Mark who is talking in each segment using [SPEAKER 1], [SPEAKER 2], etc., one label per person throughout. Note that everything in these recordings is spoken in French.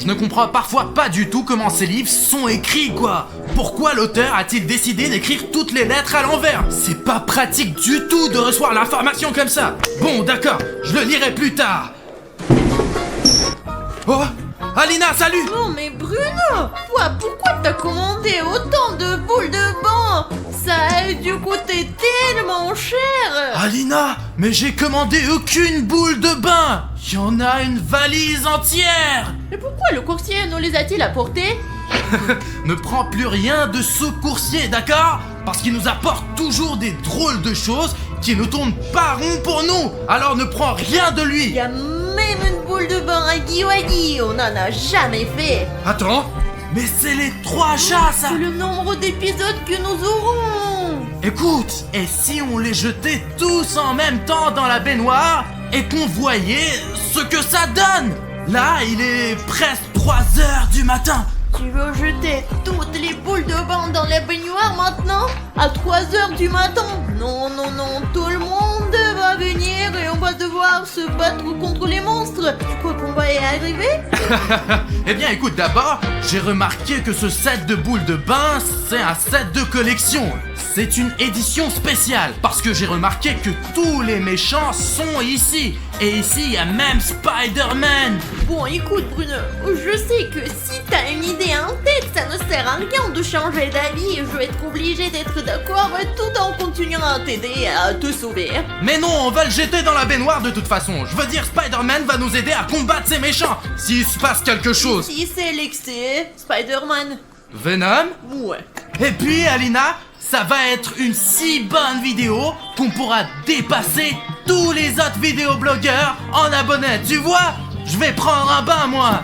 [SPEAKER 1] Je ne comprends parfois pas du tout comment ces livres sont écrits, quoi. Pourquoi l'auteur a-t-il décidé d'écrire toutes les lettres à l'envers? C'est pas pratique du tout de recevoir l'information comme ça. Bon, d'accord, je le lirai plus tard. Oh, Alina, salut!
[SPEAKER 2] Oh mais Bruno, toi pourquoi t'as commandé autant de boules de banc? Ça a dû coûter tellement cher.
[SPEAKER 1] Alina, mais j'ai commandé aucune boule de bain. Il y en a une valise entière.
[SPEAKER 2] Mais pourquoi le coursier nous les a-t-il apportés?
[SPEAKER 1] Ne prends plus rien de ce coursier, d'accord? Parce qu'il nous apporte toujours des drôles de choses qui ne tournent pas rond pour nous. Alors ne prends rien de
[SPEAKER 2] Il
[SPEAKER 1] lui.
[SPEAKER 2] y a même une boule de bain à Guiwadi, on n'en a jamais fait.
[SPEAKER 1] Attends, mais c'est les 3 chats, ça.
[SPEAKER 2] C'est le nombre d'épisodes que nous aurons.
[SPEAKER 1] Écoute, et si on les jetait tous en même temps dans la baignoire et qu'on voyait ce que ça donne? Là, il est presque 3 heures du matin.
[SPEAKER 2] Tu veux jeter toutes les boules de bain dans la baignoire maintenant? À 3 heures du matin? Non, non, non, tout le monde va venir et on va devoir se battre contre les monstres. Tu crois qu'on va y arriver?
[SPEAKER 1] Eh bien, écoute, d'abord, j'ai remarqué que ce set de boules de bain, c'est un set de collection. C'est une édition spéciale, parce que j'ai remarqué que tous les méchants sont ici. Et ici, il y a même Spider-Man.
[SPEAKER 2] Bon, écoute Bruno, je sais que si t'as une idée en tête, ça ne sert à rien de changer d'avis. Je vais être obligé d'être d'accord tout en continuant à t'aider à te sauver.
[SPEAKER 1] Mais non, on va le jeter dans la baignoire de toute façon. Je veux dire, Spider-Man va nous aider à combattre ces méchants, s'il se passe quelque chose.
[SPEAKER 2] Si c'est l'excès, Spider-Man.
[SPEAKER 1] Venom?
[SPEAKER 2] Ouais.
[SPEAKER 1] Et puis, Alina, ça va être une si bonne vidéo qu'on pourra dépasser tous les autres vidéoblogueurs en abonnés. Tu vois? Je vais prendre un bain, moi.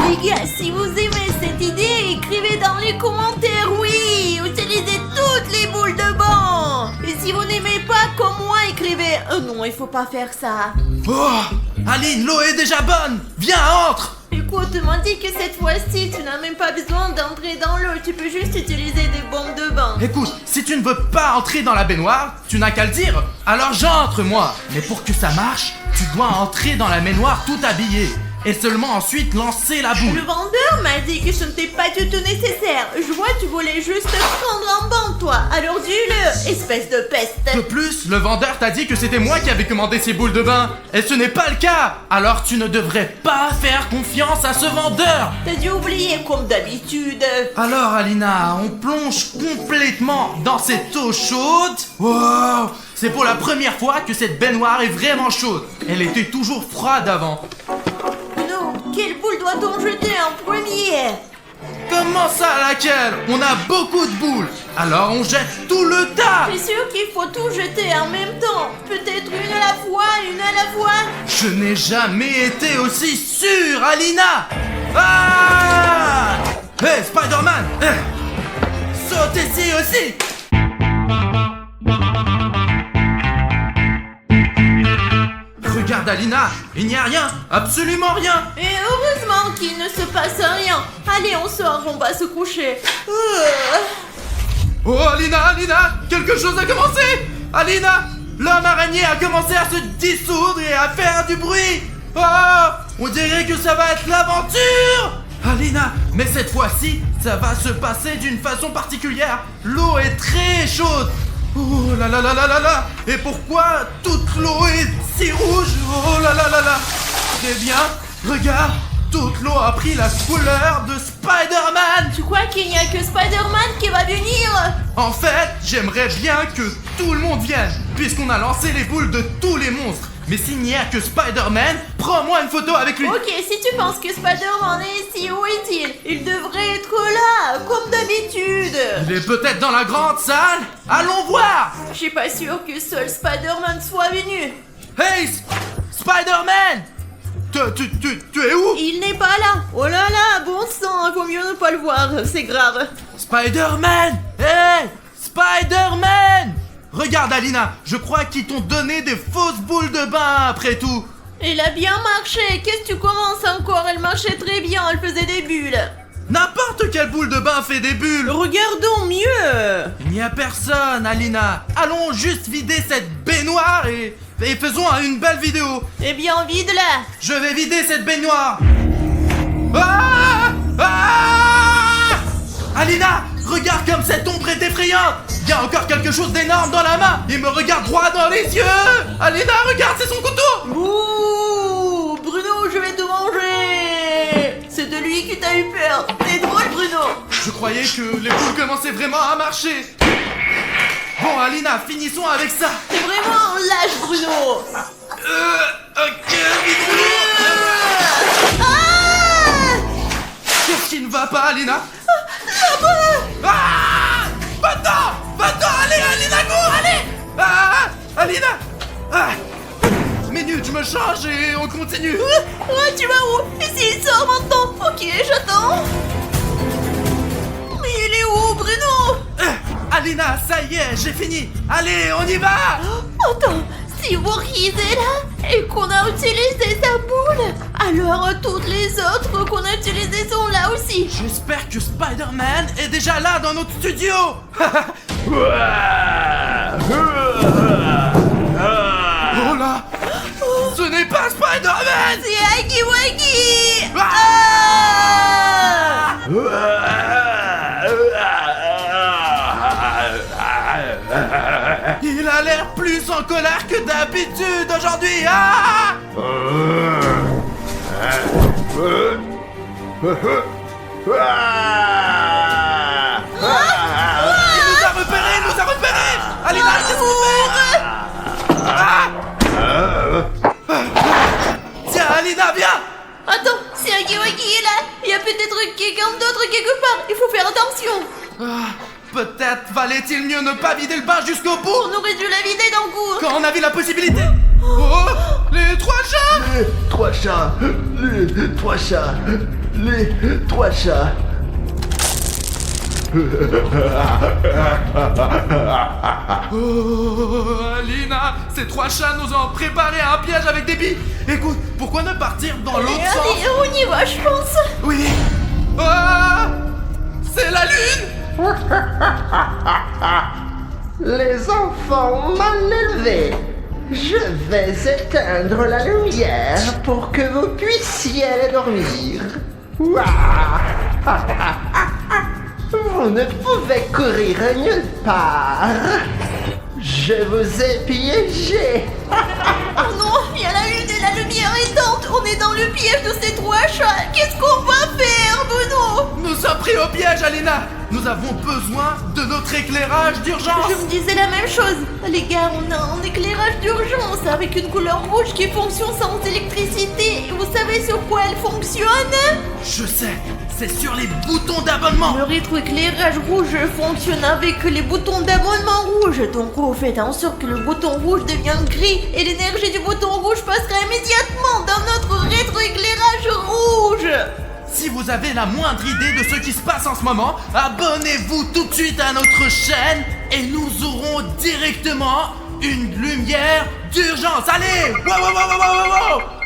[SPEAKER 2] Les gars, si vous aimez cette idée, écrivez dans les commentaires oui. Utilisez toutes les boules de banc. Et si vous n'aimez pas, comme moi, écrivez non, il faut pas faire ça.
[SPEAKER 1] Oh, Aline, l'eau est déjà bonne. Viens, entre.
[SPEAKER 2] Écoute, m'a dit que cette fois-ci, tu n'as même pas besoin d'entrer dans l'eau. Tu peux juste utiliser des bombes de bain.
[SPEAKER 1] Écoute, si tu ne veux pas entrer dans la baignoire, tu n'as qu'à le dire. Alors j'entre, moi. Mais pour que ça marche, tu dois entrer dans la baignoire tout habillé. Et seulement ensuite lancer la
[SPEAKER 2] Le
[SPEAKER 1] boule.
[SPEAKER 2] vendeur m'a dit que ce n'était pas du tout nécessaire. Je vois, tu voulais juste prendre un bain, toi. Alors dis-le, espèce de peste.
[SPEAKER 1] De plus, le vendeur t'a dit que c'était moi qui avais commandé ces boules de bain. Et ce n'est pas le cas. Alors tu ne devrais pas faire confiance à ce vendeur.
[SPEAKER 2] T'as dû oublier comme d'habitude.
[SPEAKER 1] Alors Alina, on plonge complètement dans cette eau chaude. Wow, c'est pour la première fois que cette baignoire est vraiment chaude. Elle était toujours froide avant.
[SPEAKER 2] Non, quelle boule doit-on jeter en premier?
[SPEAKER 1] Comment ça, laquelle? On a beaucoup de boules. Alors on jette tout le tas.
[SPEAKER 2] C'est sûr qu'il faut tout jeter en même temps. Peut-être une à la fois, une à la fois.
[SPEAKER 1] Je n'ai jamais été aussi sûr, Alina. Ah! Hey, Spider-Man, saute ici aussi. Regarde, Alina, il n'y a rien, absolument rien.
[SPEAKER 2] Et heureusement qu'il ne se passe rien. Allez, on sort, on va se coucher.
[SPEAKER 1] Oh, Alina, quelque chose a commencé. Alina, l'homme araignée a commencé à se dissoudre et à faire du bruit. Oh, on dirait que ça va être l'aventure. Alina, mais cette fois-ci, ça va se passer d'une façon particulière. L'eau est très chaude. Oh là là là là là là. Et pourquoi toute l'eau est si rouge? Oh là là là là. Eh bien, regarde, toute l'eau a pris la couleur de Spider-Man.
[SPEAKER 2] Tu crois qu'il n'y a que Spider-Man qui va venir?
[SPEAKER 1] En fait, j'aimerais bien que tout le monde vienne, puisqu'on a lancé les boules de tous les monstres. Mais s'il n'y a que Spider-Man, prends-moi une photo avec lui.
[SPEAKER 2] Ok, si tu penses que Spider-Man est ici, où est-il? Il devrait être là, comme d'habitude.
[SPEAKER 1] Il est peut-être dans la grande salle. Allons voir.
[SPEAKER 2] Je suis pas sûr que seul Spider-Man soit venu.
[SPEAKER 1] Hey, Spider-Man. Tu es où?
[SPEAKER 2] Il n'est pas là. Oh là là, bon sang, vaut mieux ne pas le voir, c'est grave.
[SPEAKER 1] Spider-Man. Hey, Spider-Man. Regarde, Alina, je crois qu'ils t'ont donné des fausses boules de bain après tout.
[SPEAKER 2] Il a bien marché. Qu'est-ce que tu commences encore? Elle marchait très bien, elle faisait des bulles.
[SPEAKER 1] N'importe quelle boule de bain fait des bulles.
[SPEAKER 2] Regardons mieux.
[SPEAKER 1] Il n'y a personne, Alina. Allons juste vider cette baignoire et faisons une belle vidéo.
[SPEAKER 2] Eh bien, vide-la.
[SPEAKER 1] Je vais vider cette baignoire. Il y a encore quelque chose d'énorme dans la main. Il me regarde droit dans les yeux. Alina, regarde, c'est son couteau.
[SPEAKER 2] Ouh, Bruno, je vais te manger. C'est de lui qui t'a eu peur. T'es drôle, Bruno.
[SPEAKER 1] Je croyais que les boules commençaient vraiment à marcher. Bon, Alina, finissons avec ça.
[SPEAKER 2] T'es vraiment un lâche, Bruno.
[SPEAKER 1] Ok,
[SPEAKER 2] Ah,
[SPEAKER 1] qu'est-ce qui ne va pas, Alina?
[SPEAKER 2] là-bas.
[SPEAKER 1] Ah! Va-t'en, allez, Alina, cours, allez! Ah! Alina! Ah! Minute, je me change et on continue.
[SPEAKER 2] Ouais, tu vas où? Ici, il sort maintenant. Ok, j'attends. Mais il est où, Bruno?
[SPEAKER 1] Alina, ça y est, j'ai fini. Allez, on y va!
[SPEAKER 2] Attends, si Voorhees est là et qu'on a utilisé sa boule, alors toutes les autres qu'on a utilisées sont là aussi.
[SPEAKER 1] J'espère que Spider-Man est déjà là dans notre studio. Oh là! Ce n'est pas Spider-Man!
[SPEAKER 2] C'est Huggy Wuggy.
[SPEAKER 1] Il a l'air plus en colère que d'habitude aujourd'hui. Ah! Il nous a repérés. Alina, qu'est-ce qu'on fait? Tiens, Alina, viens.
[SPEAKER 2] Attends, si Huggy Wuggy est là, il y a peut-être quelqu'un d'autre quelque part. Il faut faire attention.
[SPEAKER 1] Peut-être valait-il mieux ne pas vider le bain jusqu'au bout
[SPEAKER 2] On aurait dû la vider d'un coup.
[SPEAKER 1] quand on avait la possibilité. Oh, les trois chats.
[SPEAKER 3] Les trois chats. Les trois chats. Les trois chats.
[SPEAKER 1] Oh, Alina, ces trois chats nous ont préparé un piège avec des billes. Écoute, pourquoi ne partir dans l'autre sens?
[SPEAKER 2] Allez, on y va, je pense.
[SPEAKER 1] Oui. Ah, c'est la lune.
[SPEAKER 3] Les enfants mal élevés, je vais éteindre la lumière pour que vous puissiez aller dormir. Ouah. Vous ne pouvez courir nulle part. Je vous ai piégé.
[SPEAKER 2] Oh non, il y a la lune et la lumière éteinte. On est dans le piège de ces trois chats. Qu'est-ce qu'on va faire, Bruno?
[SPEAKER 1] Nous sommes pris au piège, Alina. Nous avons besoin de notre éclairage d'urgence.
[SPEAKER 2] Je me disais la même chose. Les gars, on a un éclairage d'urgence avec une couleur rouge qui fonctionne sans électricité. Et vous savez sur quoi elle fonctionne?
[SPEAKER 1] Je sais, c'est sur les boutons d'abonnement.
[SPEAKER 2] Le rétroéclairage rouge fonctionne avec les boutons d'abonnement rouge. Donc vous faites en sorte que le bouton rouge devienne gris et l'énergie du bouton rouge passera immédiatement dans notre rétroéclairage rouge.
[SPEAKER 1] Si vous avez la moindre idée de ce qui se passe en ce moment, abonnez-vous tout de suite à notre chaîne et nous aurons directement une lumière d'urgence. Allez!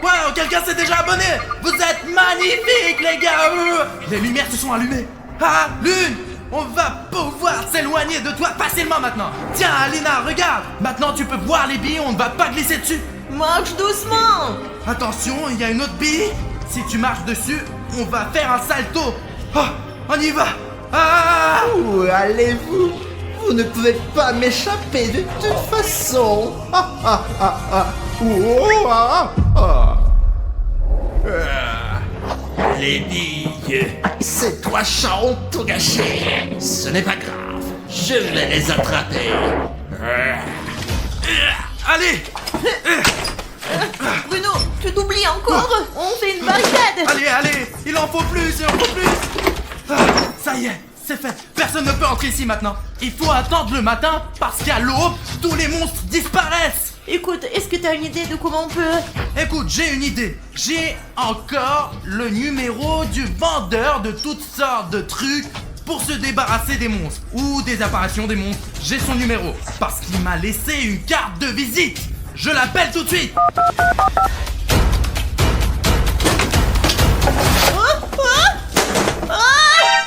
[SPEAKER 1] Wow, quelqu'un s'est déjà abonné. Vous êtes magnifiques, les gars. Les lumières se sont allumées. Ah, Lune, on va pouvoir s'éloigner de toi facilement maintenant. Tiens, Alina, regarde. Maintenant, tu peux voir les billes, on ne va pas glisser dessus.
[SPEAKER 2] Marche doucement.
[SPEAKER 1] Attention, il y a une autre bille. Si tu marches dessus, on va faire un salto. Oh, on y va. Ah!
[SPEAKER 3] Où allez-vous? Vous ne pouvez pas m'échapper de toute façon.
[SPEAKER 4] Les billes. Ces trois chats ont tout gâché. Ce n'est pas grave. Je vais les attraper.
[SPEAKER 1] Allez!
[SPEAKER 2] Bruno, tu t'oublies encore. On fait une barricade.
[SPEAKER 1] Allez, il en faut plus, Ah, ça y est, c'est fait. Personne ne peut entrer ici maintenant. Il faut attendre le matin parce qu'à l'aube, tous les monstres disparaissent.
[SPEAKER 2] Écoute, est-ce que t'as une idée de comment on peut...
[SPEAKER 1] Écoute, j'ai une idée. J'ai encore le numéro du vendeur de toutes sortes de trucs pour se débarrasser des monstres ou des apparitions des monstres. J'ai son numéro parce qu'il m'a laissé une carte de visite. Je l'appelle tout de suite.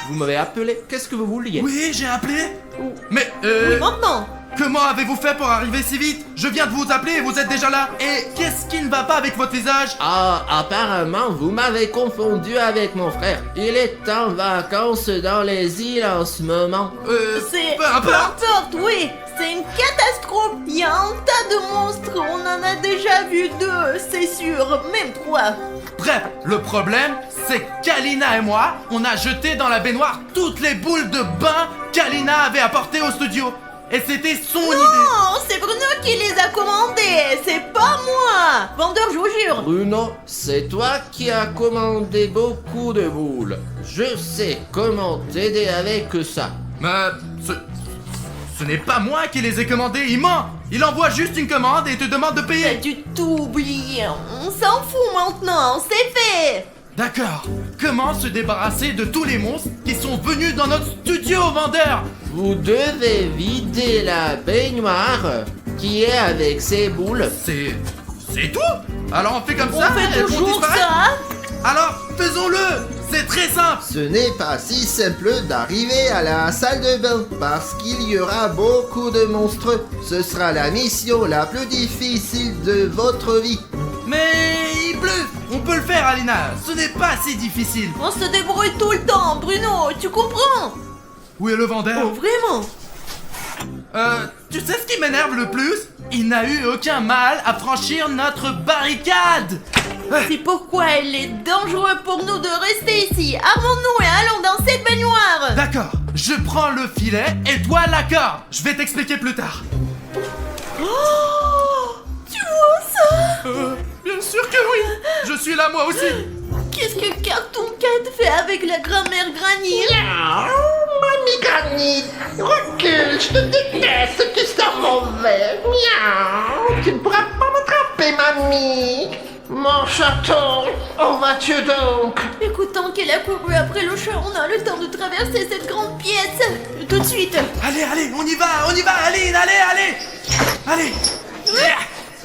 [SPEAKER 5] Vous m'avez appelé, qu'est-ce que vous vouliez?
[SPEAKER 1] Oui, j'ai appelé. Mais
[SPEAKER 2] Oui, maintenant.
[SPEAKER 1] Comment avez-vous fait pour arriver si vite? Je viens de vous appeler et vous êtes déjà là. Et qu'est-ce qui ne va pas avec votre visage?
[SPEAKER 4] Ah, apparemment, vous m'avez confondu avec mon frère. Il est en vacances dans les îles en ce moment.
[SPEAKER 2] C'est...
[SPEAKER 1] peu importe.
[SPEAKER 2] Oui, c'est une catastrophe. Il y a un tas de monstres, on en a déjà vu 2, c'est sûr, même 3.
[SPEAKER 1] Bref, le problème, c'est qu'Alina et moi, on a jeté dans la baignoire toutes les boules de bain qu'Alina avait apportées au studio. Et c'était son idée.
[SPEAKER 2] Non, c'est Bruno qui les a commandés, c'est pas moi. Vendeur, je vous jure.
[SPEAKER 4] Bruno, c'est toi qui as commandé beaucoup de boules. Je sais comment t'aider avec ça.
[SPEAKER 1] Mais ce n'est pas moi qui les ai commandés, il ment. Il envoie juste une commande et te demande de
[SPEAKER 2] T'as
[SPEAKER 1] payer.
[SPEAKER 2] dû tout oublier, on s'en fout maintenant, c'est fait.
[SPEAKER 1] D'accord. Comment se débarrasser de tous les monstres qui sont venus dans notre studio, vendeur?
[SPEAKER 4] Vous devez vider la baignoire qui est avec ces boules.
[SPEAKER 1] C'est tout? Alors on fait comme
[SPEAKER 2] On
[SPEAKER 1] ça?
[SPEAKER 2] fait
[SPEAKER 1] elles vont
[SPEAKER 2] toujours
[SPEAKER 1] disparaître?
[SPEAKER 2] ça.
[SPEAKER 1] Alors faisons-le. C'est très simple.
[SPEAKER 3] Ce n'est pas si simple d'arriver à la salle de bain, parce qu'il y aura beaucoup de monstres. Ce sera la mission la plus difficile de votre vie.
[SPEAKER 1] Mais il bluffe. On peut le faire, Alina. Ce n'est pas si difficile.
[SPEAKER 2] On se débrouille tout le temps, Bruno, tu comprends?
[SPEAKER 1] Où est le vendeur?
[SPEAKER 2] Oh, vraiment?
[SPEAKER 1] Tu sais ce qui m'énerve le plus? Il n'a eu aucun mal à franchir notre barricade.
[SPEAKER 2] C'est pourquoi il est dangereux pour nous de rester ici. Armons-nous et allons dans cette baignoire.
[SPEAKER 1] D'accord, je prends le filet et toi la corde. Je vais t'expliquer plus tard.
[SPEAKER 2] Oh, tu vois ça?
[SPEAKER 1] Bien sûr que oui. Je suis là moi aussi.
[SPEAKER 2] Qu'est-ce que Cartoon Cat fait avec la grand-mère Granny?
[SPEAKER 3] Miaou, mamie Granny, recule, je te déteste, tu sens mauvais. Miaou, tu ne pourras pas m'attraper, mamie. Mon chaton, où vas-tu donc?
[SPEAKER 2] Écoutant qu'elle a couru après le chat, on a le temps de traverser cette grande pièce. Tout de suite.
[SPEAKER 1] Allez, on y va, Aline, allez.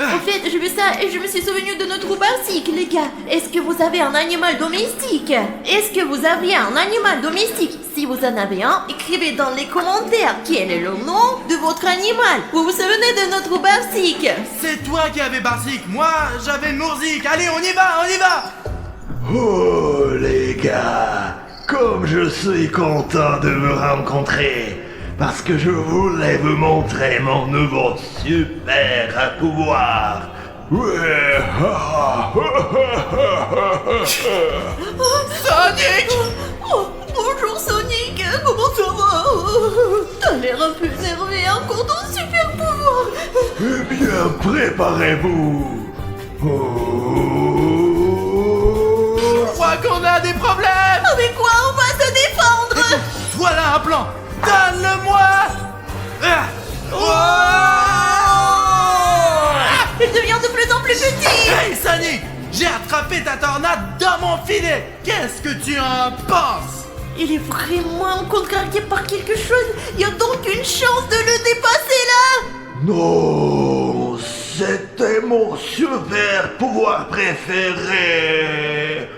[SPEAKER 2] En fait, j'ai vu ça et je me suis souvenu de notre basique, les gars. Est-ce que vous avez un animal domestique? Est-ce que vous aviez un animal domestique? Si vous en avez un, écrivez dans les commentaires quel est le nom de votre animal. Vous vous souvenez de notre basique?
[SPEAKER 1] C'est toi qui avais Barzik, moi j'avais Mourzik. Allez, on y va.
[SPEAKER 5] Oh les gars, comme je suis content de vous rencontrer, parce que je voulais vous montrer mon nouveau super pouvoir. Ouais.
[SPEAKER 1] Sonic!
[SPEAKER 2] Oh, bonjour Sonic, comment ça va? T'as l'air un peu énervé encore ton super pouvoir.
[SPEAKER 5] Eh bien, préparez-vous.
[SPEAKER 1] Je crois qu'on a des problèmes.
[SPEAKER 2] Avec quoi on va se défendre?
[SPEAKER 1] Voilà un plan. Donne-le-moi.
[SPEAKER 2] Il devient de plus en plus petit.
[SPEAKER 1] Hey Sonic, j'ai attrapé ta tornade dans mon filet. Qu'est-ce que tu en penses?
[SPEAKER 2] Il est vraiment contrarié par quelque chose. Il y a donc une chance de le dépasser là.
[SPEAKER 5] Non, c'était mon super pouvoir préféré.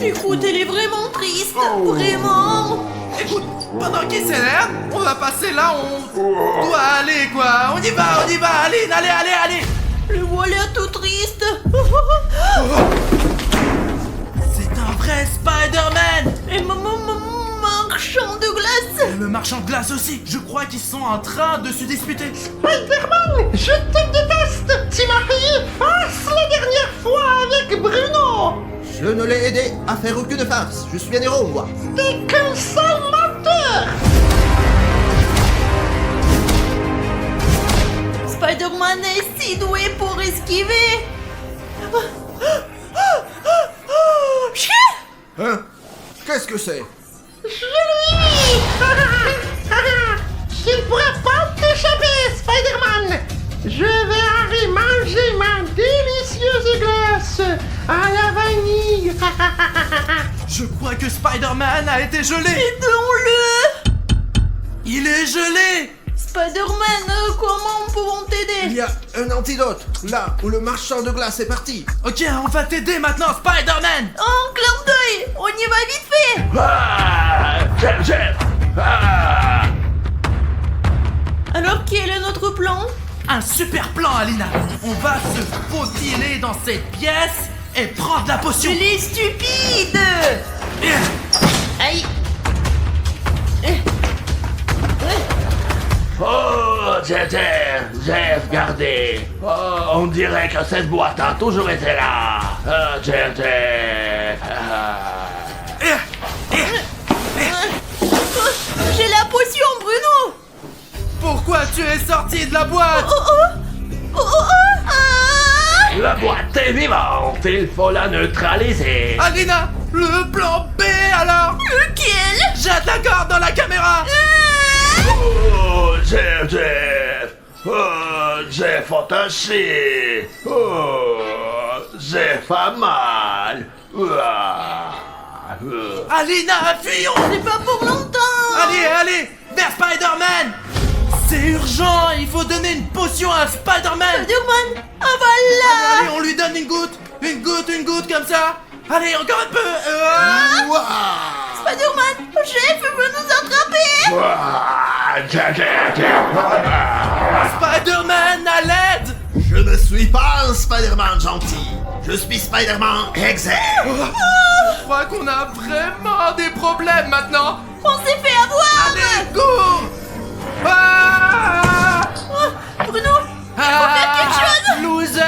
[SPEAKER 2] Écoute, elle est vraiment triste. Vraiment.
[SPEAKER 1] Écoute, pendant qu'il s'énerve, on va passer là où on doit aller quoi. On y va, Aline, allez.
[SPEAKER 2] Le voilà tout triste.
[SPEAKER 1] C'est un vrai Spider-Man.
[SPEAKER 2] Et marchand de glace.
[SPEAKER 1] Et le marchand de glace aussi. Je crois qu'ils sont en train de se disputer.
[SPEAKER 3] Spider-Man, je te déteste. Tu m'as payé face la dernière fois avec Bruno. Je ne l'ai aidé à faire aucune farce. Je suis un héros, moi. T'es qu'un sale menteur.
[SPEAKER 2] Spider-Man est si doué pour esquiver. Chien.
[SPEAKER 3] Hein? Qu'est-ce que c'est?
[SPEAKER 6] Tu ne pourras pas t'échapper, Spider-Man! Je vais aller manger ma délicieuse glace à la vanille!
[SPEAKER 1] Je crois que Spider-Man a été gelé.
[SPEAKER 2] Aidons-le.
[SPEAKER 1] Il est gelé.
[SPEAKER 2] Spider-Man, comment pouvons
[SPEAKER 4] Il
[SPEAKER 2] t'aider?
[SPEAKER 4] y a un antidote, là où le marchand de glace est parti.
[SPEAKER 1] Ok, on va t'aider maintenant, Spider-Man.
[SPEAKER 2] Oh, clin d'œil, on y va vite fait.
[SPEAKER 5] Ah, Jeff. Ah.
[SPEAKER 2] Alors quel est notre plan?
[SPEAKER 1] Un super plan, Alina. On va se faufiler dans cette pièce et prendre la potion.
[SPEAKER 2] Tu es stupide. Aïe.
[SPEAKER 5] Oh, Jeff, regardez. Oh, on dirait que cette boîte a toujours été là. Ah, Jeff. Ah.
[SPEAKER 2] J'ai la potion, Bruno.
[SPEAKER 1] Pourquoi tu es sorti de la boîte?
[SPEAKER 2] Ah.
[SPEAKER 5] La boîte est vivante, il faut la neutraliser.
[SPEAKER 1] Alina, le plan B alors?
[SPEAKER 2] Lequel?
[SPEAKER 1] Jette la corde dans la caméra.
[SPEAKER 5] Oh, Jeff. Oh, Jeff attaché. Oh, Jeff a mal.
[SPEAKER 1] Alina, fuyons.
[SPEAKER 2] C'est pas pour longtemps.
[SPEAKER 1] Allez, vers Spider-Man. C'est urgent, il faut donner une potion à Spider-Man.
[SPEAKER 2] Spider-Man, voilà.
[SPEAKER 1] Allez, on lui donne une goutte comme ça. Allez, encore un peu.
[SPEAKER 2] Spider-Man, Jeff veut nous attraper.
[SPEAKER 1] Spider-Man, à l'aide.
[SPEAKER 7] Je ne suis pas un Spider-Man gentil. Je suis Spider-Man Exer.
[SPEAKER 1] Je crois qu'on a vraiment des problèmes maintenant.
[SPEAKER 2] On s'est fait avoir.
[SPEAKER 1] Allez, cours. Ah,
[SPEAKER 2] Oh, Bruno, il faut faire quelque chose.
[SPEAKER 1] Loser.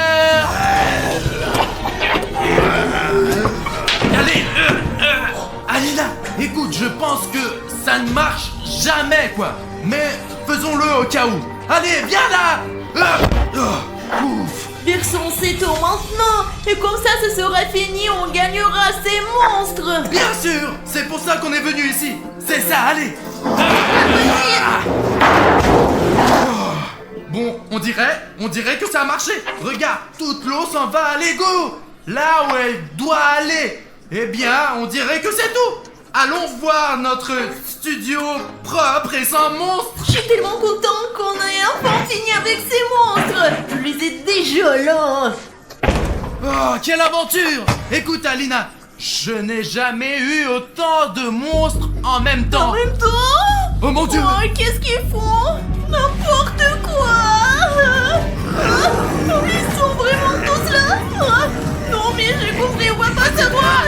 [SPEAKER 1] Allez, Alina, écoute, je pense que ça ne marche jamais, quoi. Mais faisons-le au cas où. Allez, viens là. Ouf.
[SPEAKER 2] Versons cette eau maintenant. Et comme ça, ce sera fini. On gagnera ces monstres.
[SPEAKER 1] Bien sûr, c'est pour ça qu'on est venu ici. C'est ça, allez. Bon, on dirait que ça a marché. Regarde, toute l'eau s'en va à l'égout. Là où elle doit aller. Eh bien, on dirait que c'est tout. Allons voir notre studio propre et sans monstres.
[SPEAKER 2] Je suis tellement content qu'on ait enfin fini avec ces monstres. Je les ai déjà là.
[SPEAKER 1] Oh, quelle aventure. Écoute, Alina, je n'ai jamais eu autant de monstres en même temps.
[SPEAKER 2] En même temps.
[SPEAKER 1] Oh mon Dieu.
[SPEAKER 2] Oh, qu'est-ce qu'ils font? N'importe quoi. Ils sont vraiment tous là. Non, mais j'ai compris, on va pas savoir.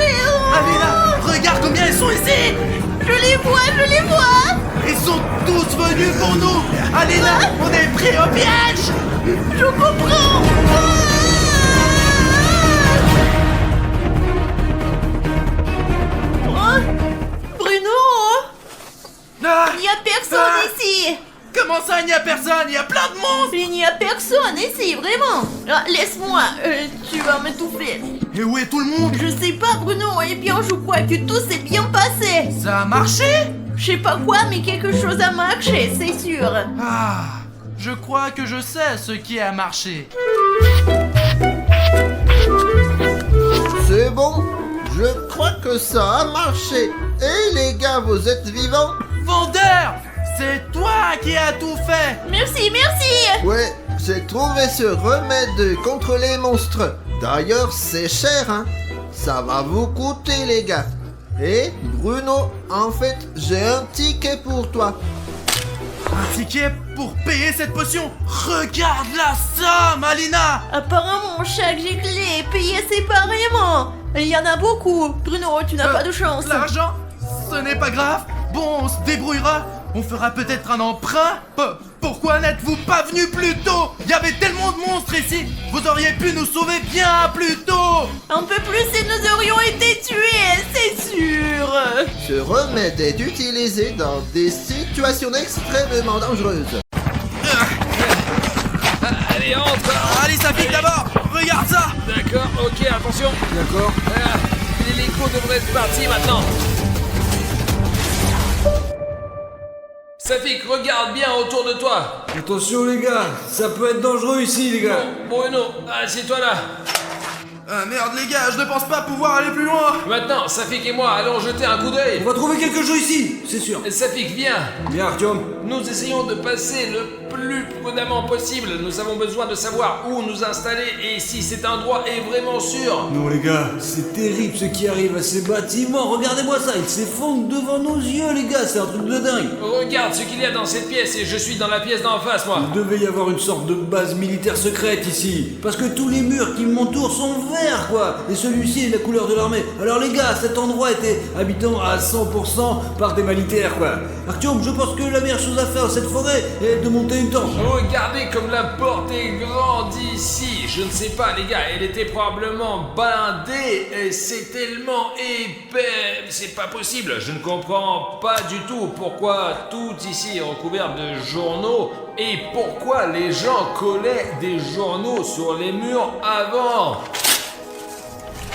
[SPEAKER 1] Alina, regarde combien ils sont ici.
[SPEAKER 2] Je les vois.
[SPEAKER 1] Ils sont tous venus pour nous. Alina, on est pris au piège.
[SPEAKER 2] Je comprends. Bruno,
[SPEAKER 1] Ah,
[SPEAKER 2] il n'y a personne ici.
[SPEAKER 1] comment ça, il n'y a personne? Il y a plein de monstres.
[SPEAKER 2] Il n'y a personne ici, vraiment. Ah, laisse-moi, tu vas m'étouffer.
[SPEAKER 1] Et où est tout le monde?
[SPEAKER 2] Je sais pas, Bruno. Eh bien, je crois que tout s'est bien passé.
[SPEAKER 1] Ça a marché?
[SPEAKER 2] Je sais pas quoi, mais quelque chose a marché, c'est sûr.
[SPEAKER 1] Ah, je crois que je sais ce qui a marché.
[SPEAKER 7] C'est bon, je crois que ça a marché. Et les gars, vous êtes vivants?
[SPEAKER 1] Vendeur, c'est toi qui as tout fait.
[SPEAKER 2] Merci.
[SPEAKER 7] Ouais, j'ai trouvé ce remède contre les monstres. D'ailleurs, c'est cher, hein. Ça va vous coûter, les gars. Et Bruno, en fait, j'ai un ticket pour toi.
[SPEAKER 1] Un ticket pour payer cette potion. Regarde la somme, Alina.
[SPEAKER 2] Apparemment, chaque gilet est payé séparément. Il y en a beaucoup. Bruno, tu n'as pas de chance.
[SPEAKER 1] L'argent, ce n'est pas grave. Bon, on se débrouillera. On fera peut-être un emprunt. Pourquoi n'êtes-vous pas venu plus tôt? Il y avait tellement de monstres ici. Vous auriez pu nous sauver bien plus tôt.
[SPEAKER 2] Un peu plus et nous aurions été tués, c'est sûr.
[SPEAKER 7] Ce remède est utilisé dans des situations extrêmement dangereuses.
[SPEAKER 8] Allez, entre.
[SPEAKER 1] Allez, ça pique d'abord. Regarde ça.
[SPEAKER 8] D'accord, ok, attention. D'accord. L'hélico devrait être parti maintenant. Safik, regarde bien autour de toi.
[SPEAKER 9] Attention les gars, ça peut être dangereux ici les gars.
[SPEAKER 8] Bon, Bruno, assieds-toi là.
[SPEAKER 1] Ah merde les gars, je ne pense pas pouvoir aller plus loin.
[SPEAKER 8] Maintenant, Safik et moi allons jeter un coup d'œil.
[SPEAKER 9] On va trouver quelque chose ici, c'est sûr.
[SPEAKER 8] Safik, viens.
[SPEAKER 9] Bien, Artyom.
[SPEAKER 8] Nous essayons de passer le plus prudemment possible. Nous avons besoin de savoir où nous installer et si cet endroit est vraiment sûr.
[SPEAKER 9] Non les gars, c'est terrible ce qui arrive à ces bâtiments. Regardez-moi ça, ils s'effondrent devant nos yeux les gars, c'est un truc de dingue.
[SPEAKER 8] Regarde ce qu'il y a dans cette pièce et je suis dans la pièce d'en face, moi.
[SPEAKER 9] Il devait y avoir une sorte de base militaire secrète ici. Parce que tous les murs qui m'entourent sont verts quoi. Et celui-ci est la couleur de l'armée. Alors les gars, cet endroit était habitant à 100% par des militaires quoi. Artyom, je pense que la meilleure chose à faire dans cette forêt est de monter une tente.
[SPEAKER 8] Regardez comme la porte est grande ici. Je ne sais pas les gars, elle était probablement blindée et c'est tellement épais. C'est pas possible. Je ne comprends pas du tout pourquoi tout ici est recouvert de journaux et pourquoi les gens collaient des journaux sur les murs avant.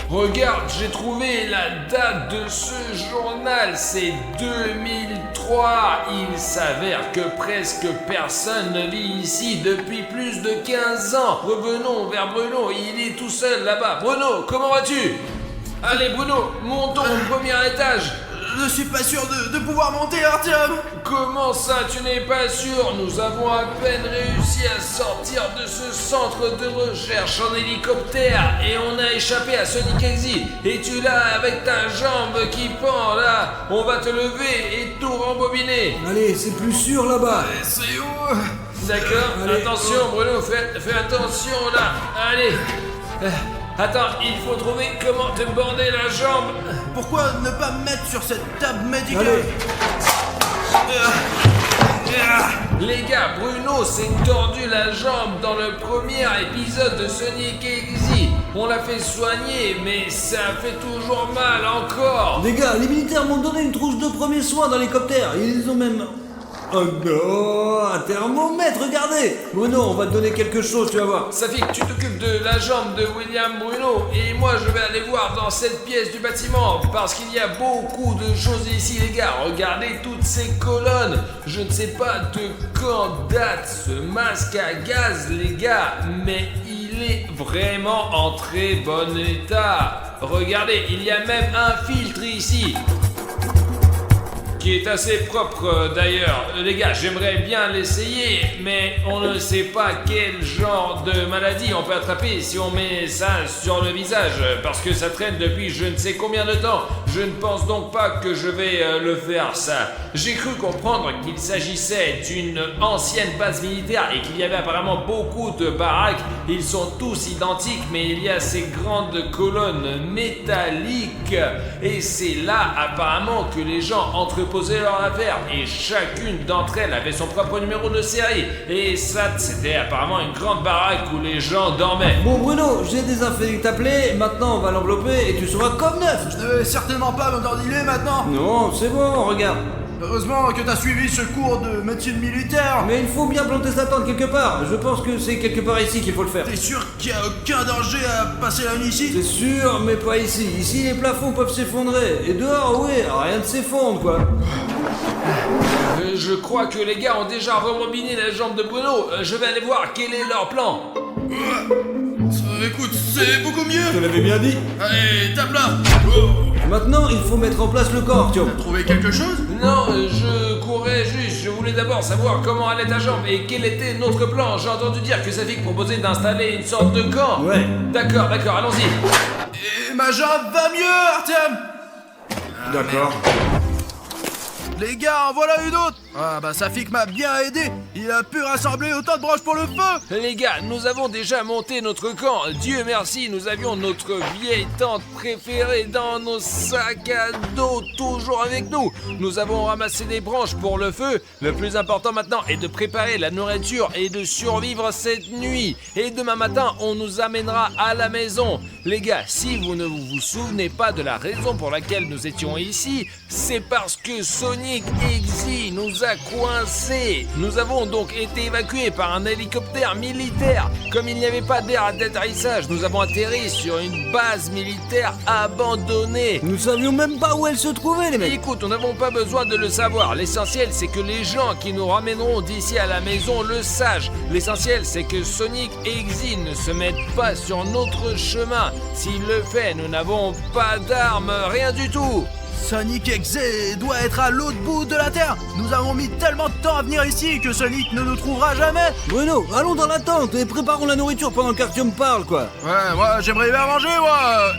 [SPEAKER 8] Regarde, j'ai trouvé la date de ce journal, c'est 2003. Il s'avère que presque personne ne vit ici depuis plus de 15 ans. Revenons vers Bruno, il est tout seul là-bas. Bruno, comment vas-tu? Allez Bruno, montons au premier étage.
[SPEAKER 1] Je suis pas sûr de pouvoir monter, Artyom.
[SPEAKER 8] Comment ça, tu n'es pas sûr? Nous avons à peine réussi à sortir de ce centre de recherche en hélicoptère et on a échappé à Sonic Exit. Et tu là avec ta jambe qui pend là, on va te lever et tout rembobiner.
[SPEAKER 9] Allez, c'est plus sûr là-bas.
[SPEAKER 1] C'est où?
[SPEAKER 8] D'accord,
[SPEAKER 9] Allez.
[SPEAKER 8] attention Bruno, fais attention là. Allez. Attends, il faut trouver comment te border la jambe.
[SPEAKER 1] Pourquoi ne pas me mettre sur cette table médicale?
[SPEAKER 9] Allez.
[SPEAKER 8] Les gars, Bruno s'est tordu la jambe dans le premier épisode de Sonic Exit. On l'a fait soigner, mais ça fait toujours mal encore.
[SPEAKER 9] Les gars, les militaires m'ont donné une trousse de premiers soins dans l'hélicoptère. Ils ont même... Oh non, un thermomètre, regardez. Bruno, on va te donner quelque chose, tu vas voir.
[SPEAKER 8] Safik, tu t'occupes de la jambe de William Bruno et moi je vais aller voir dans cette pièce du bâtiment parce qu'il y a beaucoup de choses ici les gars. Regardez toutes ces colonnes. Je ne sais pas de quand date ce masque à gaz les gars, mais il est vraiment en très bon état. Regardez, il y a même un filtre ici. Qui est assez propre d'ailleurs. Les gars, j'aimerais bien l'essayer, mais on ne sait pas quel genre de maladie on peut attraper si on met ça sur le visage, parce que ça traîne depuis je ne sais combien de temps. Je ne pense donc pas que je vais le faire ça. J'ai cru comprendre qu'il s'agissait d'une ancienne base militaire et qu'il y avait apparemment beaucoup de baraques. Ils sont tous identiques, mais il y a ces grandes colonnes métalliques et c'est là apparemment que les gens entreposaient leurs affaires et chacune d'entre elles avait son propre numéro de série. Et ça, c'était apparemment une grande baraque où les gens dormaient.
[SPEAKER 9] Bon Bruno, j'ai désinfecté ta plaie, maintenant on va l'envelopper et tu seras comme neuf.
[SPEAKER 1] Je ne vais certainement pas m'endormiller maintenant.
[SPEAKER 9] Non, c'est bon, regarde.
[SPEAKER 1] Heureusement que t'as suivi ce cours de médecine militaire.
[SPEAKER 9] Mais il faut bien planter sa tente quelque part. Je pense que c'est quelque part ici qu'il faut le faire.
[SPEAKER 1] T'es sûr qu'il n'y a aucun danger à passer la nuit ici?
[SPEAKER 9] C'est sûr, mais pas ici. Ici, les plafonds peuvent s'effondrer. Et dehors, oui, rien ne s'effondre, quoi.
[SPEAKER 8] Je crois que les gars ont déjà rembobiné la jambe de Bruno. Je vais aller voir quel est leur plan.
[SPEAKER 1] Écoute, c'est beaucoup mieux.
[SPEAKER 9] Je te l'avais bien dit.
[SPEAKER 1] Allez, tape là.
[SPEAKER 9] Maintenant, il faut mettre en place le corps, Artyom.
[SPEAKER 1] T'as trouvé quelque chose?
[SPEAKER 8] Non, je courais juste. Je voulais d'abord savoir comment allait ta jambe et quel était notre plan. J'ai entendu dire que Safik proposait d'installer une sorte de camp.
[SPEAKER 9] Ouais.
[SPEAKER 8] D'accord, allons-y.
[SPEAKER 1] Et ma jambe va mieux, Artyom.
[SPEAKER 9] D'accord.
[SPEAKER 1] Les gars, en voilà une autre. Ah bah Safik m'a bien aidé. Il a pu rassembler autant de branches pour le feu.
[SPEAKER 8] Les gars, nous avons déjà monté notre camp. Dieu merci, nous avions notre vieille tente préférée dans nos sacs à dos, toujours avec nous. Nous avons ramassé des branches pour le feu. Le plus important maintenant est de préparer la nourriture et de survivre cette nuit. Et demain matin, on nous amènera à la maison. Les gars, si vous ne vous souvenez pas de la raison pour laquelle nous étions ici, c'est parce que Sonic Exit nous nous a coincés. Nous avons donc été évacués par un hélicoptère militaire. Comme il n'y avait pas d'air d'atterrissage, nous avons atterri sur une base militaire abandonnée.
[SPEAKER 9] Nous savions même pas où elle se trouvait, les mecs.
[SPEAKER 8] Écoute, nous n'avons pas besoin de le savoir. L'essentiel, c'est que les gens qui nous ramèneront d'ici à la maison le sachent. L'essentiel, c'est que Sonic et Iggy ne se mettent pas sur notre chemin. S'il le fait, nous n'avons pas d'armes, rien du tout.
[SPEAKER 1] Sonic Exe doit être à l'autre bout de la Terre. Nous avons mis tellement de temps à venir ici que Sonic ne nous trouvera jamais.
[SPEAKER 9] Bruno, allons dans la tente et préparons la nourriture pendant qu'Artyom parle, quoi.
[SPEAKER 1] Ouais, moi j'aimerais bien manger, moi.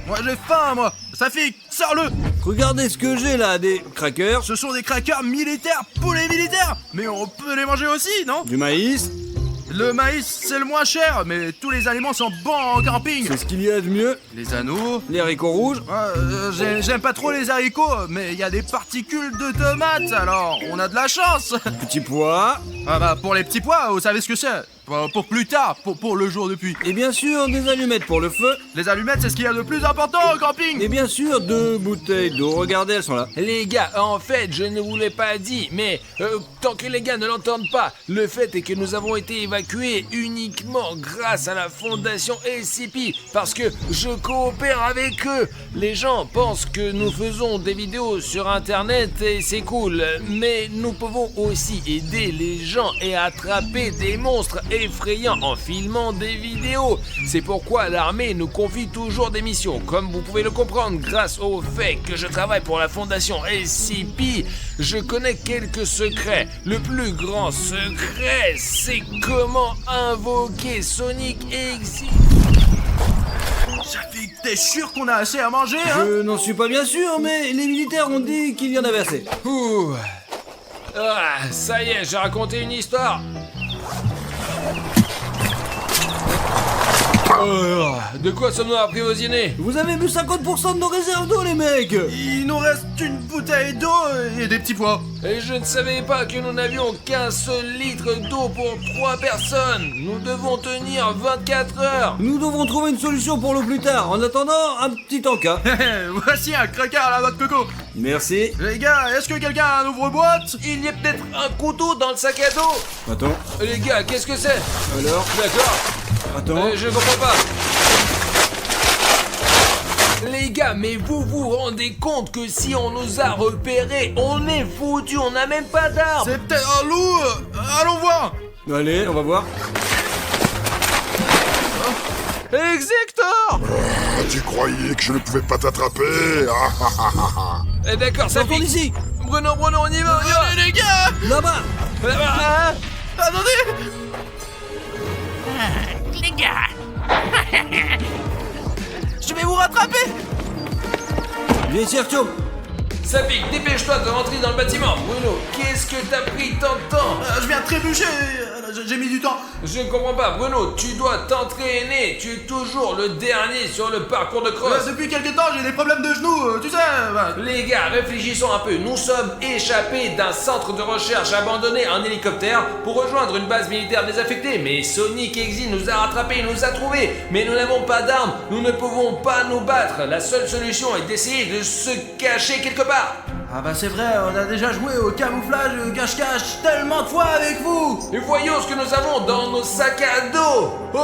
[SPEAKER 1] Moi j'ai faim, moi. Safik, sors-le.
[SPEAKER 9] Regardez ce que j'ai là, des crackers,
[SPEAKER 1] Ce sont des crackers militaires pour les militaires. Mais on peut les manger aussi, non?
[SPEAKER 9] du maïs.
[SPEAKER 1] Le maïs, c'est le moins cher, mais tous les aliments sont bons en camping.
[SPEAKER 9] C'est ce qu'il y a de mieux.
[SPEAKER 1] Les anneaux.
[SPEAKER 9] Les haricots rouges.
[SPEAKER 1] J'aime pas trop les haricots, mais il y a des particules de tomates, alors on a de la chance.
[SPEAKER 9] Petits pois.
[SPEAKER 1] Ah bah pour les petits pois, vous savez ce que c'est? Pour plus tard, pour le jour de pluie.
[SPEAKER 9] Et bien sûr, des allumettes pour le feu.
[SPEAKER 1] Les allumettes, c'est ce qu'il y a de plus important au camping.
[SPEAKER 9] Et bien sûr, 2 bouteilles d'eau. Regardez, elles sont là.
[SPEAKER 8] Les gars, en fait, je ne vous l'ai pas dit, mais tant que les gars ne l'entendent pas, le fait est que nous avons été évacués uniquement grâce à la fondation SCP, parce que je coopère avec eux. Les gens pensent que nous faisons des vidéos sur Internet et c'est cool, mais nous pouvons aussi aider les gens et attraper des monstres effrayants en filmant des vidéos. C'est pourquoi l'armée nous confie toujours des missions. Comme vous pouvez le comprendre, grâce au fait que je travaille pour la fondation SCP, je connais quelques secrets. Le plus grand secret, c'est comment invoquer Sonic et Iggy.
[SPEAKER 1] Safik, t'es sûr qu'on a assez à manger, hein?
[SPEAKER 9] Je n'en suis pas bien sûr, mais les militaires ont dit qu'il y en avait assez.
[SPEAKER 8] Ouh. Ah, ça y est, j'ai raconté une histoire. De quoi sommes-nous apprivoisés?
[SPEAKER 9] Vous avez bu 50% de nos réserves d'eau, les mecs.
[SPEAKER 1] Il nous reste une bouteille d'eau et des petits pois.
[SPEAKER 8] Et je ne savais pas que nous n'avions qu'un seul litre d'eau pour 3 personnes. Nous devons tenir 24 heures.
[SPEAKER 9] Nous devrons trouver une solution pour l'eau plus tard. En attendant, un petit encas.
[SPEAKER 1] Voici un cracker à la noix de coco.
[SPEAKER 9] Merci.
[SPEAKER 1] Les gars, est-ce que quelqu'un a un ouvre-boîte?
[SPEAKER 8] Il y a peut-être un couteau dans le sac à dos.
[SPEAKER 9] Attends.
[SPEAKER 8] Les gars, qu'est-ce que c'est?
[SPEAKER 9] Alors.
[SPEAKER 8] D'accord.
[SPEAKER 9] Attends.
[SPEAKER 8] Je comprends pas. Les gars, mais vous vous rendez compte que si on nous a repérés, on est foutus, on n'a même pas d'armes.
[SPEAKER 1] C'est peut-être un loup. Allons voir.
[SPEAKER 9] Allez, on va voir.
[SPEAKER 8] Exactor.
[SPEAKER 10] Tu croyais que je ne pouvais pas t'attraper?
[SPEAKER 8] D'accord, ça
[SPEAKER 9] Sortons
[SPEAKER 8] pique.
[SPEAKER 9] d'ici.
[SPEAKER 8] Bruno, on y va,
[SPEAKER 1] Allez les gars.
[SPEAKER 9] Là-bas.
[SPEAKER 8] Là-bas.
[SPEAKER 1] Attendez.
[SPEAKER 3] Les gars,
[SPEAKER 1] Je vais vous rattraper.
[SPEAKER 9] Viens ici, Artyom.
[SPEAKER 8] Ça pique, dépêche-toi de rentrer dans le bâtiment. Bruno, qu'est-ce que t'as pris tant de temps?
[SPEAKER 1] Je viens de trébucher. J'ai mis du temps.
[SPEAKER 8] Je ne comprends pas, Bruno, tu dois t'entraîner. Tu es toujours le dernier sur le parcours de cross.
[SPEAKER 1] Depuis quelques temps, j'ai des problèmes de genoux, tu sais.
[SPEAKER 8] Les gars, réfléchissons un peu. Nous sommes échappés d'un centre de recherche abandonné en hélicoptère pour rejoindre une base militaire désaffectée. Mais Sonic et Iggy nous a rattrapés, nous a trouvés. Mais nous n'avons pas d'armes, nous ne pouvons pas nous battre. La seule solution est d'essayer de se cacher quelque part.
[SPEAKER 1] Ah bah c'est vrai, on a déjà joué au camouflage, cache-cache tellement de fois avec vous.
[SPEAKER 8] Et voyons ce que nous avons dans nos sacs à dos. Oh,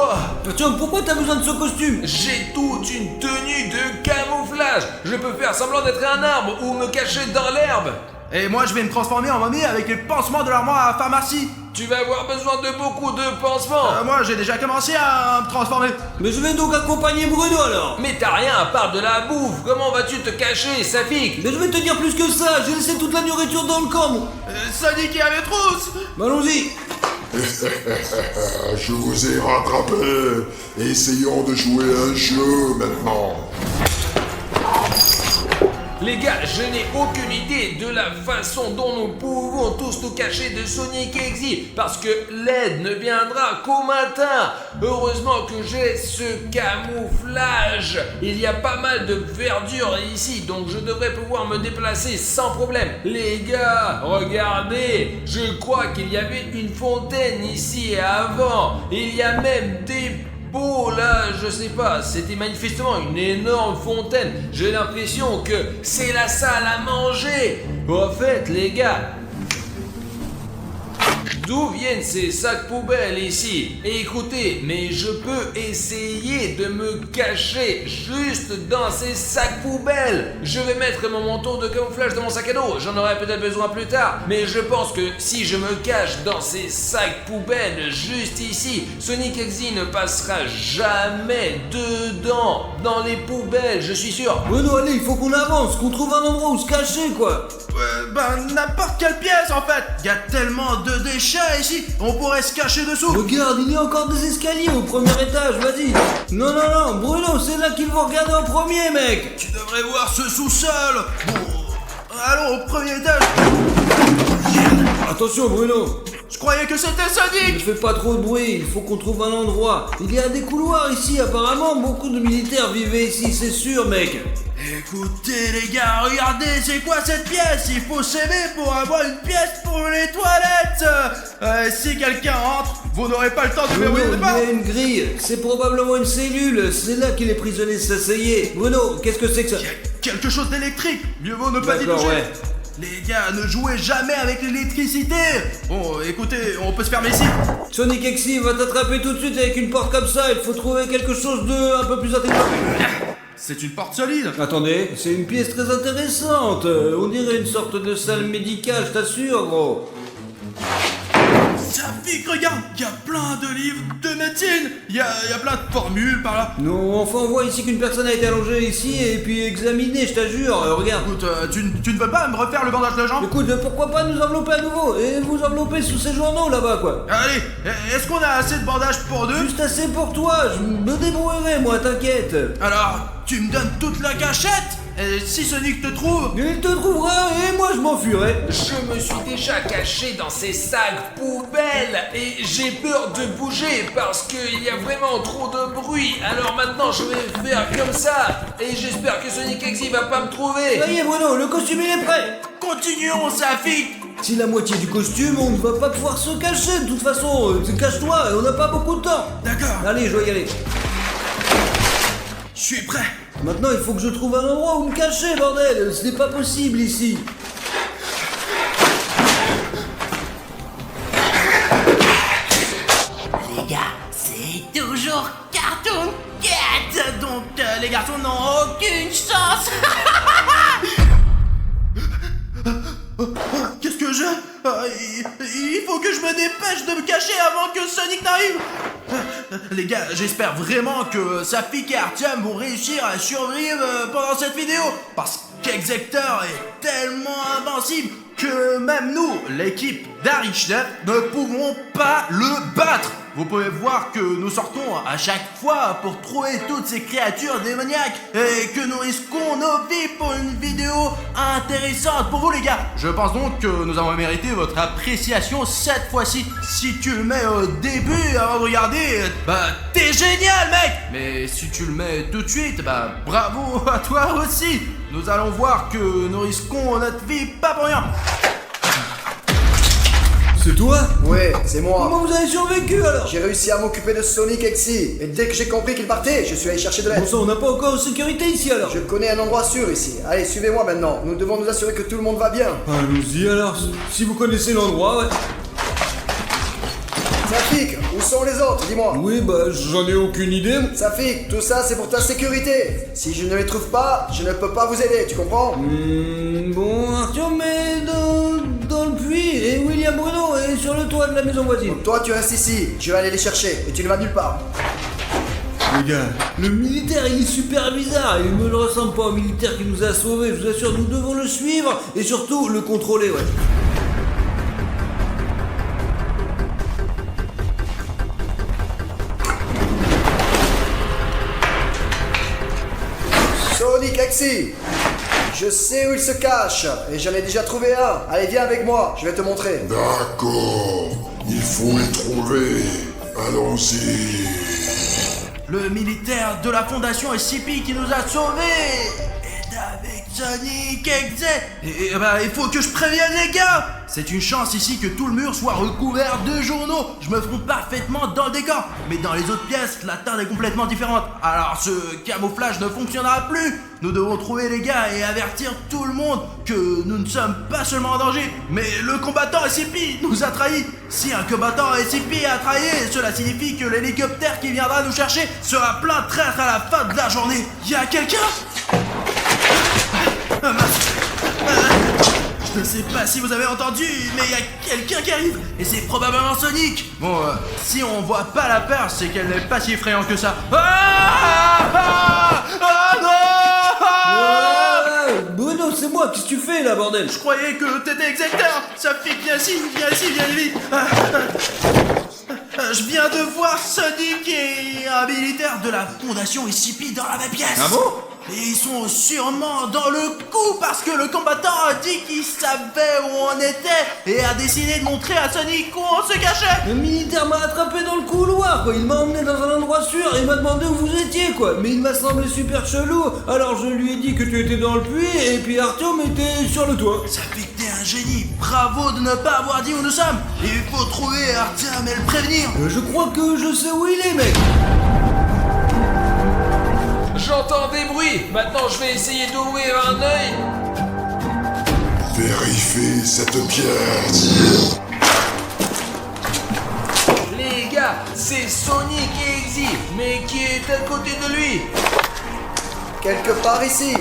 [SPEAKER 9] Artyom, pourquoi t'as besoin de ce costume?
[SPEAKER 8] j'ai toute une tenue de camouflage. Je peux faire semblant d'être un arbre ou me cacher dans l'herbe.
[SPEAKER 1] Et moi je vais me transformer en momie avec les pansements de l'armoire à pharmacie.
[SPEAKER 8] Tu vas avoir besoin de beaucoup de pansements.
[SPEAKER 1] Moi j'ai déjà commencé à me transformer.
[SPEAKER 9] Mais je vais donc accompagner Bruno alors.
[SPEAKER 8] Mais t'as rien à part de la bouffe. Comment vas-tu te cacher, Safik?
[SPEAKER 9] Mais je vais te dire plus que ça, j'ai laissé toute la nourriture dans le camp. Moi.
[SPEAKER 1] Sonic et avec trousse.
[SPEAKER 9] Allons-y.
[SPEAKER 10] Je vous ai rattrapé. Essayons de jouer un jeu maintenant.
[SPEAKER 8] Les gars, je n'ai aucune idée de la façon dont nous pouvons tous nous cacher de Sonic et Iggy, parce que l'aide ne viendra qu'au matin. Heureusement que j'ai ce camouflage. Il y a pas mal de verdure ici, donc je devrais pouvoir me déplacer sans problème. Les gars, regardez, je crois qu'il y avait une fontaine ici avant. Il y a même des là, je sais pas, c'était manifestement une énorme fontaine. J'ai l'impression que c'est la salle à manger. En fait, les gars, d'où viennent ces sacs poubelles ici. Et écoutez, mais je peux essayer de me cacher juste dans ces sacs poubelles. Je vais mettre mon manteau de camouflage dans mon sac à dos, j'en aurai peut-être besoin plus tard. Mais je pense que si je me cache dans ces sacs poubelles juste ici, Sonic Exy ne passera jamais dedans, dans les poubelles, je suis sûr.
[SPEAKER 9] Bruno, allez, il faut qu'on avance, qu'on trouve un endroit où se cacher, quoi.
[SPEAKER 1] N'importe quelle pièce en fait. Il y a tellement de déchets ici, on pourrait se cacher dessous.
[SPEAKER 9] Regarde, il y a encore des escaliers au premier étage, vas-y. Non, Bruno, c'est là qu'il faut regarder en premier, mec.
[SPEAKER 1] Tu devrais voir ce sous-sol. Bon, allons au premier étage.
[SPEAKER 9] Attention, Bruno.
[SPEAKER 1] Je croyais que c'était
[SPEAKER 9] Ne
[SPEAKER 1] Sonic.
[SPEAKER 9] fais pas trop de bruit, il faut qu'on trouve un endroit. Il y a des couloirs ici, apparemment, beaucoup de militaires vivaient ici, c'est sûr, mec.
[SPEAKER 1] Écoutez les gars, regardez, c'est quoi cette pièce? Il faut s'aimer pour avoir une pièce pour les toilettes. Si quelqu'un entre, vous n'aurez pas le temps de
[SPEAKER 9] Bruno,
[SPEAKER 1] verrouiller le
[SPEAKER 9] il y
[SPEAKER 1] pas.
[SPEAKER 9] a une grille, c'est probablement une cellule, c'est là que les prisonniers s'asseyaient. Bruno, qu'est-ce que c'est que ça?
[SPEAKER 1] Quelque chose d'électrique. Mieux vaut ne pas y
[SPEAKER 9] D'accord,
[SPEAKER 1] toucher.
[SPEAKER 9] ouais.
[SPEAKER 1] Les gars, ne jouez jamais avec l'électricité. Bon, écoutez, on peut se fermer ici.
[SPEAKER 9] Sonic Exy va t'attraper tout de suite avec une porte comme ça, il faut trouver quelque chose de un peu plus intelligent.
[SPEAKER 1] C'est une porte solide.
[SPEAKER 9] Attendez, c'est une pièce très intéressante. On dirait une sorte de salle médicale, je t'assure, gros.
[SPEAKER 1] Safik, regarde, il y a plein de livres de médecine. Il y a plein de formules par là.
[SPEAKER 9] Non, enfin, on voit ici qu'une personne a été allongée ici et puis examinée, je t'assure. Regarde.
[SPEAKER 1] Écoute, tu ne veux pas me refaire le bandage de jambe?
[SPEAKER 9] Écoute, pourquoi pas nous envelopper à nouveau et vous envelopper sous ces journaux là-bas, quoi.
[SPEAKER 1] Allez, est-ce qu'on a assez de bandages pour deux?
[SPEAKER 9] Juste assez pour toi, je me débrouillerai, moi, t'inquiète.
[SPEAKER 1] Alors, tu me donnes toute la cachette? Et si Sonic te trouve?
[SPEAKER 9] Il te trouvera et moi je m'enfuirai.
[SPEAKER 8] Je me suis déjà caché dans ces sacs poubelles et j'ai peur de bouger parce qu'il y a vraiment trop de bruit. Alors maintenant je vais faire comme ça et j'espère que Sonic Exy va pas me trouver.
[SPEAKER 9] Ça y est, Bruno, le costume il est prêt.
[SPEAKER 1] Continuons, Safik.
[SPEAKER 9] Si la moitié du costume, on ne va pas pouvoir se cacher de toute façon. Cache-toi, on n'a pas beaucoup de temps.
[SPEAKER 1] D'accord,
[SPEAKER 9] Allez, je vais y aller.
[SPEAKER 1] je suis prêt.
[SPEAKER 9] Maintenant, il faut que je trouve un endroit où me cacher, bordel. Ce n'est pas possible ici.
[SPEAKER 2] Les gars, c'est toujours Cartoon Cat.
[SPEAKER 1] Donc, les garçons n'ont
[SPEAKER 2] Aucune chance.
[SPEAKER 1] Qu'est-ce que j'ai? Il faut que je me dépêche de me cacher avant que Sonic n'arrive. Les gars, j'espère vraiment que Safik et Artyom vont réussir à survivre pendant cette vidéo. Parce qu'Exector est tellement invincible que même nous, l'équipe d'Arichnet, ne pouvons pas le battre. Vous pouvez voir que nous sortons à chaque fois pour trouver toutes ces créatures démoniaques et que nous risquons nos vies pour une vidéo intéressante pour vous les gars. Je pense donc que nous avons mérité votre appréciation cette fois-ci. Si tu le mets au début avant de regarder, bah t'es génial mec. Mais si tu le mets tout de suite, bah bravo à toi aussi. Nous allons voir que nous risquons notre vie pas pour rien.
[SPEAKER 9] C'est toi?
[SPEAKER 11] Ouais, c'est moi.
[SPEAKER 9] Comment vous avez survécu alors?
[SPEAKER 11] J'ai réussi à m'occuper de Sonic Exy. Et dès que j'ai compris qu'il partait, je suis allé chercher de
[SPEAKER 9] Bon
[SPEAKER 11] l'aide.
[SPEAKER 9] sang, on n'a pas encore de sécurité ici alors.
[SPEAKER 11] Je connais un endroit sûr ici. Allez, suivez-moi maintenant. Nous devons nous assurer que tout le monde va bien.
[SPEAKER 9] Allons-y alors, si vous connaissez l'endroit, ouais.
[SPEAKER 11] Safik, où sont les autres? Dis-moi.
[SPEAKER 9] Oui, bah j'en ai aucune idée.
[SPEAKER 11] Safik, tout ça c'est pour ta sécurité. Si je ne les trouve pas, je ne peux pas vous aider, tu comprends?
[SPEAKER 9] Bon, Arthur, mais dans le puits, et William Bruno est sur le toit de la maison voisine.
[SPEAKER 11] Toi tu restes ici, je vais aller les chercher et tu ne vas nulle part.
[SPEAKER 9] Les gars, le militaire il est super bizarre, il ne le ressemble pas au militaire qui nous a sauvés, je vous assure, nous devons le suivre et surtout le contrôler, ouais.
[SPEAKER 11] Sonic Exy, je sais où il se cache et j'en ai déjà trouvé un. Allez, viens avec moi, je vais te montrer.
[SPEAKER 10] D'accord, il faut les trouver. Allons-y.
[SPEAKER 1] Le militaire de la fondation SCP qui nous a sauvés. Et avec Sonic Exe. Et bah, il faut que je prévienne les gars. C'est une chance ici que tout le mur soit recouvert de journaux. Je me fonds parfaitement dans le décor. Mais dans les autres pièces, la teinte est complètement différente. Alors ce camouflage ne fonctionnera plus. Nous devons trouver les gars et avertir tout le monde que nous ne sommes pas seulement en danger, mais le combattant SCP nous a trahis. Si un combattant SCP a trahi, cela signifie que l'hélicoptère qui viendra nous chercher sera plein de traîtres à la fin de la journée. Y a quelqu'un? Je ne sais pas si vous avez entendu, mais il y a quelqu'un qui arrive, et c'est probablement Sonic. Bon, si on voit pas la peur, c'est qu'elle n'est pas si effrayante que ça.
[SPEAKER 9] Bruno, c'est moi, qu'est-ce que tu fais là, bordel?
[SPEAKER 1] Je croyais que t'étais exécuteur. Ça fait viens ici, viens vite. Je viens de voir Sonic et un militaire de la fondation SCP dans la même pièce.
[SPEAKER 9] Ah bon?
[SPEAKER 1] Et ils sont sûrement dans le coup parce que le combattant a dit qu'il savait où on était et a décidé de montrer à Sonic où on se cachait.
[SPEAKER 9] Le militaire m'a attrapé dans le couloir, quoi. Il m'a emmené dans un endroit sûr et il m'a demandé où vous étiez, quoi. Mais il m'a semblé super chelou, alors je lui ai dit que tu étais dans le puits et puis Artyom était sur le toit.
[SPEAKER 1] Ça fait que t'es un génie. Bravo de ne pas avoir dit où nous sommes. Il faut trouver Artyom et le prévenir.
[SPEAKER 9] Je crois que je sais où il est, mec.
[SPEAKER 8] J'entends des bruits. Maintenant, je vais essayer d'ouvrir un œil.
[SPEAKER 10] Vérifiez cette pièce.
[SPEAKER 8] Les gars, c'est Sonic Exe, mais qui est à côté de lui?
[SPEAKER 11] Quelque part ici.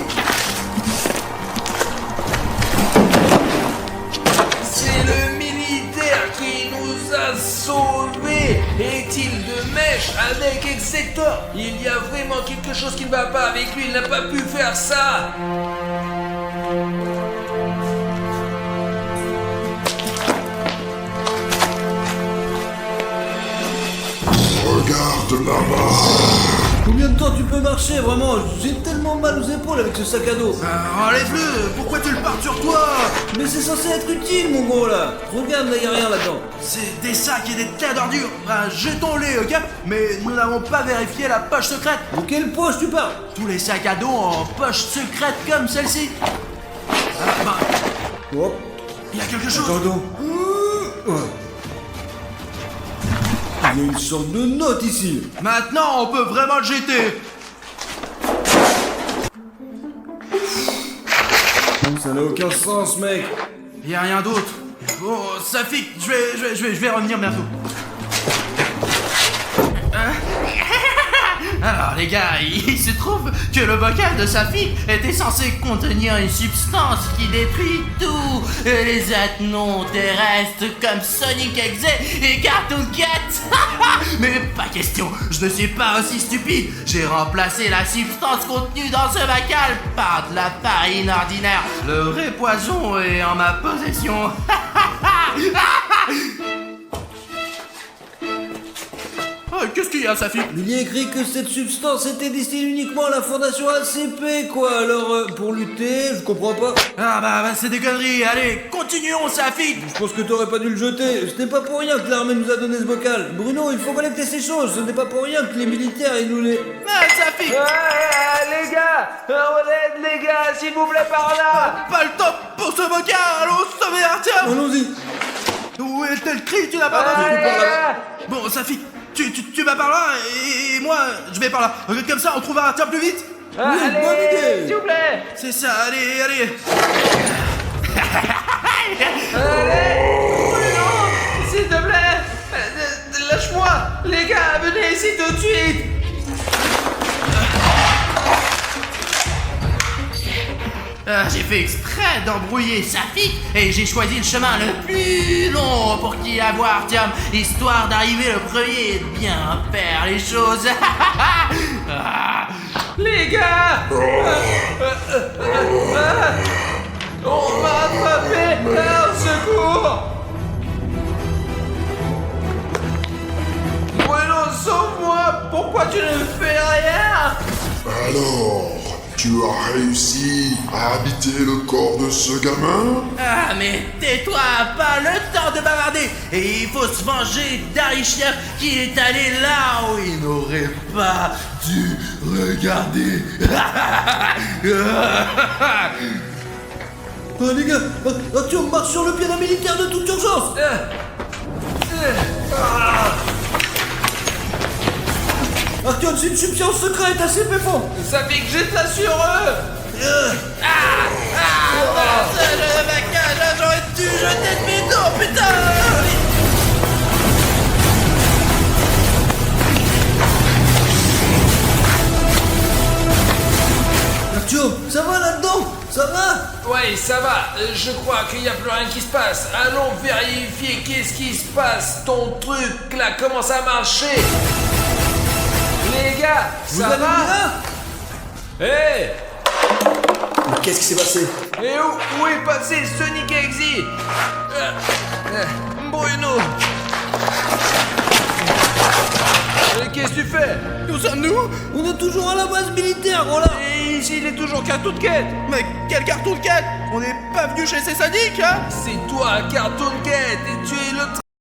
[SPEAKER 8] C'est le militaire qui nous a sauvés. Est-il de mèche avec Exector? Il y a vraiment quelque chose qui ne va pas avec lui, il n'a pas pu faire ça.
[SPEAKER 10] Regarde là-bas.
[SPEAKER 9] Combien de temps tu peux marcher, vraiment? J'ai tellement mal aux épaules avec ce sac à dos.
[SPEAKER 1] Enlève-le. Pourquoi tu le portes sur toi?
[SPEAKER 9] Mais c'est censé être utile, mon gros, là. Regarde, là, y a rien là-dedans.
[SPEAKER 1] C'est des sacs et des tas d'ordures. Jetons-les, ok? Mais nous n'avons pas vérifié la poche secrète.
[SPEAKER 9] De quelle poche tu parles?
[SPEAKER 1] Tous les sacs à dos en poche secrète comme celle-ci.
[SPEAKER 9] Hop.
[SPEAKER 1] Il y a quelque chose.
[SPEAKER 9] Attends donc. Il y a une sorte de note ici.
[SPEAKER 1] Maintenant, on peut vraiment le jeter.
[SPEAKER 9] Ça n'a aucun sens, mec.
[SPEAKER 1] Il y a rien d'autre. Bon, Safik, je vais revenir bientôt. Alors les gars, il se trouve que le bocal de Safik était censé contenir une substance qui détruit tout, les êtres non terrestres comme Sonic Exe et Cartoon Cat. Mais pas question, je ne suis pas aussi stupide. J'ai remplacé la substance contenue dans ce bocal par de la farine ordinaire. Le vrai poison est en ma possession. Qu'est-ce qu'il y a, Safik?
[SPEAKER 9] Il y a écrit que cette substance était destinée uniquement à la fondation ACP, quoi. Alors, pour lutter, je comprends pas.
[SPEAKER 1] Bah, c'est des conneries. Allez, continuons, Safik.
[SPEAKER 9] Je pense que t'aurais pas dû le jeter. Ce n'est pas pour rien que l'armée nous a donné ce bocal. Bruno, il faut collecter ces choses. Ce n'est pas pour rien que les militaires, ils nous les...
[SPEAKER 1] Safik.
[SPEAKER 8] Les gars, on aide les gars, s'il vous plaît, par là.
[SPEAKER 1] Pas le temps pour ce bocal. Allons sauver Artyom.
[SPEAKER 9] Allons-y.
[SPEAKER 1] Où est-il le cri? Tu n'as pas entendu? Bon, Safik, tu vas par là et moi, je vais par là. Comme ça, on trouvera Artyom plus vite.
[SPEAKER 9] Oui, bonne idée.
[SPEAKER 8] S'il vous plaît.
[SPEAKER 1] C'est ça, allez.
[SPEAKER 8] Allez, non, s'il te plaît. Lâche-moi. Les gars, venez ici tout de suite.
[SPEAKER 1] J'ai fait exprès d'embrouiller Safik et j'ai choisi le chemin le plus long pour qu'il aille voir Artyom, histoire d'arriver le premier et de bien faire les choses.
[SPEAKER 8] Les gars. On m'a attrapé. Au secours. Bueno, sauve-moi. Pourquoi tu ne fais rien?
[SPEAKER 10] Alors, Tu as réussi à habiter le corps de ce gamin?
[SPEAKER 1] Ah, mais tais-toi, pas le temps de bavarder. Et il faut se venger d'Arichia qui est allé là où il n'aurait pas dû regarder.
[SPEAKER 9] Les gars, Artyom marche sur le pied d'un militaire de toute urgence. Artyom, c'est une substance secrète assez péfond.
[SPEAKER 8] Ça fait que j'ai ça sur eux.
[SPEAKER 1] Le bagage, j'aurais dû jeter de mes dos, putain.
[SPEAKER 9] Artyom, ça va là-dedans? Ça va?
[SPEAKER 8] Ouais, ça va. Je crois qu'il n'y a plus rien qui se passe. Allons vérifier qu'est-ce qui se passe. Ton truc là commence à marcher. Les gars, ça va? Hé!
[SPEAKER 11] Mais qu'est-ce qui s'est passé?
[SPEAKER 8] Et où est passé Sonic Exy? Bruno! Qu'est-ce que tu fais?
[SPEAKER 1] Où sommes-nous?
[SPEAKER 9] On est toujours à la base militaire, voilà.
[SPEAKER 8] Et ici, il est toujours Cartoon Cat.
[SPEAKER 1] Mais quel carton de quête? On n'est pas venu chez ces sadiques, hein?
[SPEAKER 8] C'est toi, Cartoon Cat, et tu es le